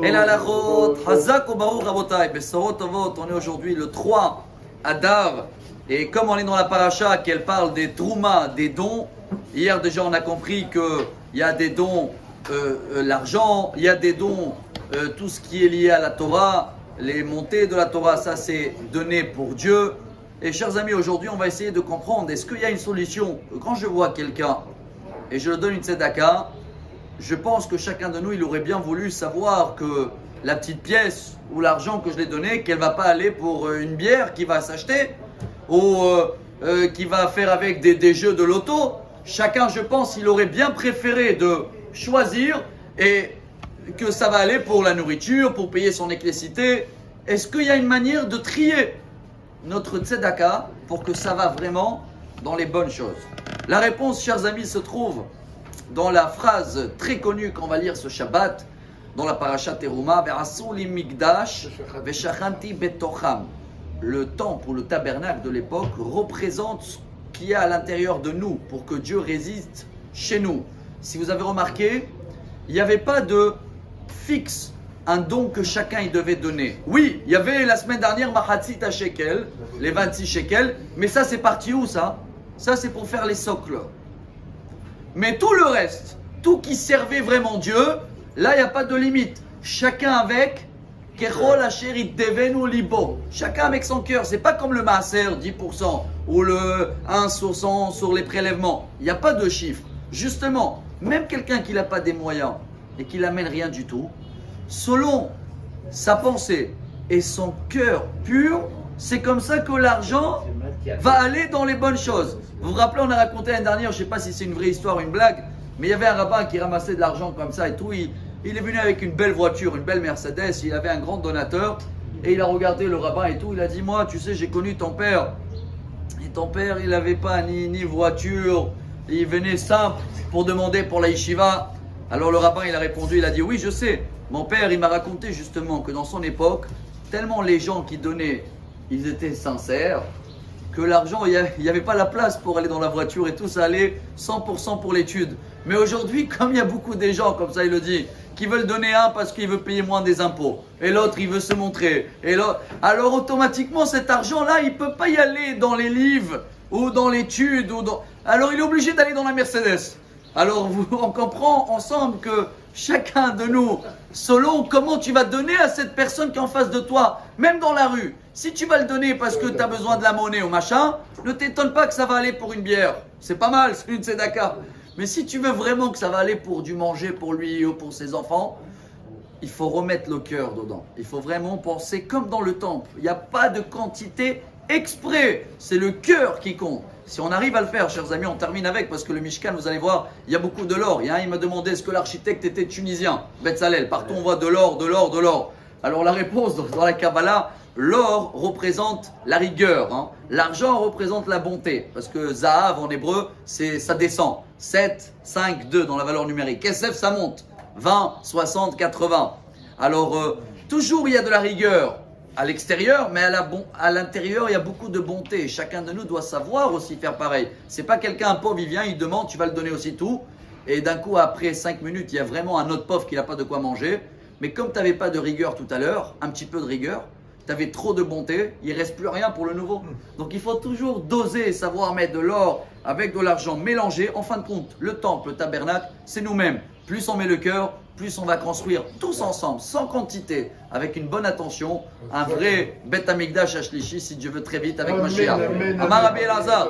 El Halachot, Hazak ou Baruch Rabotai, Bessorot Tovot, on est aujourd'hui le 3 Adar, et comme on est dans la paracha qu'elle parle des Trouma, des dons, hier déjà on a compris qu'il y a des dons, l'argent, il y a des dons, tout ce qui est lié à la Torah, les montées de la Torah, ça c'est donné pour Dieu. Et chers amis, aujourd'hui on va essayer de comprendre, est-ce qu'il y a une solution? Quand je vois quelqu'un et je lui donne une tzedaka, je pense que chacun de nous, il aurait bien voulu savoir que la petite pièce ou l'argent que je l'ai donné, qu'elle ne va pas aller pour une bière qui va s'acheter ou qui va faire avec des jeux de loto. Chacun, je pense, il aurait bien préféré de choisir et que ça va aller pour la nourriture, pour payer son électricité. Est-ce qu'il y a une manière de trier notre tzedaka pour que ça va vraiment dans les bonnes choses? La réponse, chers amis, se trouve dans la phrase très connue qu'on va lire ce Shabbat, dans la parasha Teruma, Ve'asu li migdash ve'shachanti betocham. Le temple ou le tabernacle de l'époque représente ce qu'il y a à l'intérieur de nous pour que Dieu résiste chez nous. Si vous avez remarqué, il n'y avait pas de fixe, un don que chacun il devait donner. Oui, il y avait la semaine dernière Mahatzit shekel, les 26 shekels, mais ça c'est parti où ça? Ça c'est pour faire les socles. Mais tout le reste, tout qui servait vraiment Dieu, là il n'y a pas de limite. Chacun avec Kechol Asher Iddevenu Libo. Chacun avec son cœur. C'est pas comme le Maaser 10% ou le 1% sur les prélèvements. Il n'y a pas de chiffre. Justement, même quelqu'un qui n'a pas des moyens et qui n'amène rien du tout, selon sa pensée et son cœur pur, c'est comme ça que l'argent va aller dans les bonnes choses. Vous vous rappelez, on a raconté l'année dernière, je ne sais pas si c'est une vraie histoire ou une blague, mais il y avait un rabbin qui ramassait de l'argent comme ça et tout. Il est venu avec une belle voiture, une belle Mercedes, il avait un grand donateur et il a regardé le rabbin et tout. Il a dit, moi, tu sais, j'ai connu ton père. Et ton père, il n'avait pas ni voiture, il venait simple pour demander pour la yeshiva. Alors le rabbin, il a répondu, il a dit, oui, je sais. Mon père, il m'a raconté justement que dans son époque, tellement les gens qui donnaient, ils étaient sincères, que l'argent, il n'y avait pas la place pour aller dans la voiture et tout, ça allait 100% pour l'étude. Mais aujourd'hui, comme il y a beaucoup de gens, comme ça il le dit, qui veulent donner un parce qu'il veut payer moins des impôts, et l'autre il veut se montrer, et l'autre, alors automatiquement cet argent-là, il ne peut pas y aller dans les livres, ou dans l'étude, alors il est obligé d'aller dans la Mercedes. Alors on comprend ensemble que chacun de nous, selon comment tu vas donner à cette personne qui est en face de toi, même dans la rue, si tu vas le donner parce que tu as besoin de la monnaie ou machin, ne t'étonne pas que ça va aller pour une bière. C'est pas mal, c'est une tzedaka. Mais si tu veux vraiment que ça va aller pour du manger pour lui ou pour ses enfants, il faut remettre le cœur dedans. Il faut vraiment penser comme dans le temple. Il n'y a pas de quantité exprès. C'est le cœur qui compte. Si on arrive à le faire, chers amis, on termine avec, parce que le Mishkan, vous allez voir, il y a beaucoup de l'or. Il m'a demandé, est-ce que l'architecte était tunisien? Betzalel, partout on voit de l'or, de l'or, de l'or. Alors la réponse dans la Kabbalah, l'or représente la rigueur. Hein. L'argent représente la bonté. Parce que Zahav en hébreu, ça descend. 7, 5, 2 dans la valeur numérique. Kesef, ça monte. 20, 60, 80. Alors, toujours il y a de la rigueur à l'extérieur, mais à l'intérieur, il y a beaucoup de bonté. Chacun de nous doit savoir aussi faire pareil. C'est pas quelqu'un, un pauvre, il vient, il demande, tu vas le donner aussi tout. Et d'un coup, après 5 minutes, il y a vraiment un autre pauvre qui n'a pas de quoi manger. Mais comme tu n'avais pas de rigueur tout à l'heure, un petit peu de rigueur, tu avais trop de bonté, il ne reste plus rien pour le nouveau. Donc il faut toujours doser, savoir mettre de l'or avec de l'argent mélangé. En fin de compte, le temple, le tabernacle, c'est nous-mêmes. Plus on met le cœur, plus on va construire tous ensemble, sans quantité, avec une bonne attention, un vrai Beth Amikdash Ashlishi, si Dieu veut très vite, avec Mashiach. Amar Rabbi Elazar.